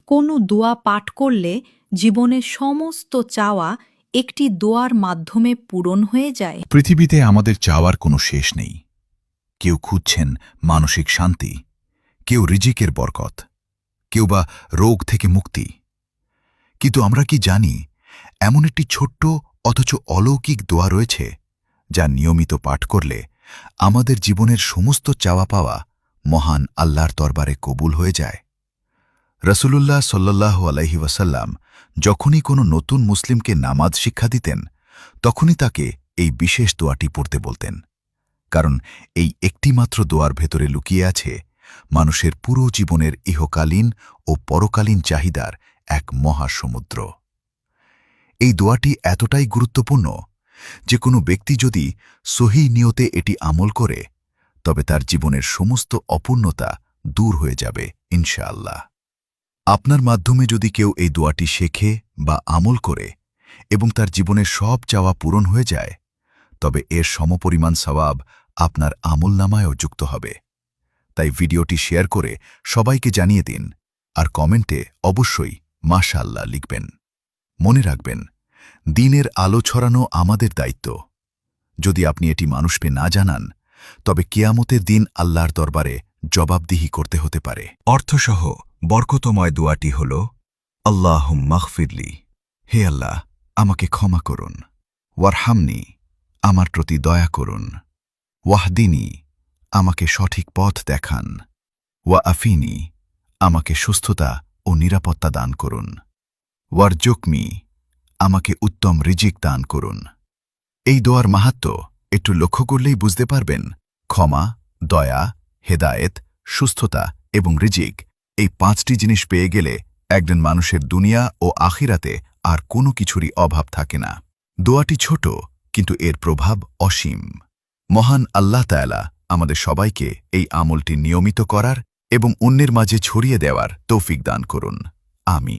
কোনো দোয়া পাঠ করলে জীবনের সমস্ত চাওয়া একটি দোয়ার মাধ্যমে পূরণ হয়ে যায়? পৃথিবীতে আমাদের চাওয়ার কোনো শেষ নেই। কেউ খুঁজছেন মানসিক শান্তি, কেউ রিজিকের বরকত, কেউ বা রোগ থেকে মুক্তি। কিন্তু আমরা কি জানি এমন একটি ছোট্ট অথচ অলৌকিক দোয়া রয়েছে যা নিয়মিত পাঠ করলে আমাদের জীবনের সমস্ত চাওয়া পাওয়া মহান আল্লাহর দরবারে কবুল হয়ে যায়? রাসূলুল্লাহ সাল্লাল্লাহু আলাইহি ওয়াসাল্লাম যখনই কোনো নতুন মুসলিমকে নামাজ শিক্ষা দিতেন তখনই তাকে এই বিশেষ দোয়াটি পড়তে বলতেন, কারণ এই একটিমাত্র দোয়ার ভেতরে লুকিয়ে আছে মানুষের পুরো জীবনের ইহকালীন ও পরকালীন চাহিদার এক মহাসমুদ্র। এই দোয়াটি এতটাই গুরুত্বপূর্ণ যে কোনো ব্যক্তি যদি সহিহ নিয়তে এটি আমল করে তবে তার জীবনের সমস্ত অপূর্ণতা দূর হয়ে যাবে ইনশাআল্লাহ। আপনার মাধ্যমে যদি কেউ এই দোয়াটি শেখে বা আমল করে এবং তার জীবনের সব চাওয়া পূরণ হয়ে যায় তবে এর সমপরিমাণ সওয়াব আপনার আমলনামায়ও যুক্ত হবে। তাই ভিডিওটি শেয়ার করে সবাইকে জানিয়ে দিন আর কমেন্টে অবশ্যই মাশাআল্লাহ লিখবেন। মনে রাখবেন, দ্বীনের আলো ছড়ানো আমাদের দায়িত্ব। যদি আপনি এটি মানুষকে না জানান তবে কিয়ামতের দিন আল্লাহর দরবারে জবাবদিহি করতে হতে পারে। অর্থসহ বরকতময় দোয়াটি হল, আল্লাহুম্মা গফিরলি, হে আল্লাহ আমাকে ক্ষমা করুন। ওয়ারহামনি, আমার প্রতি দয়া করুন। ওয়াহদিনী, আমাকে সঠিক পথ দেখান। ওয়া আফিনী, আমাকে সুস্থতা ও নিরাপত্তা দান করুন। ওয়ারজুকমি, আমাকে উত্তম রিজিক দান করুন। এই দোয়ার মাহাত্ম্য একটু লক্ষ্য করলেই বুঝতে পারবেন। ক্ষমা, দয়া, হেদায়েত, সুস্থতা এবং রিজিক, এই 5টি জিনিস পেয়ে গেলে একজন মানুষের দুনিয়া ও আখিরাতে আর কোনো কিছুরই অভাব থাকে না। দোয়াটি ছোট কিন্তু এর প্রভাব অসীম। মহান আল্লাহ তাআলা আমাদের সবাইকে এই আমলটি নিয়মিত করার এবং অন্যের মাঝে ছড়িয়ে দেওয়ার তৌফিক দান করুন। আমিন।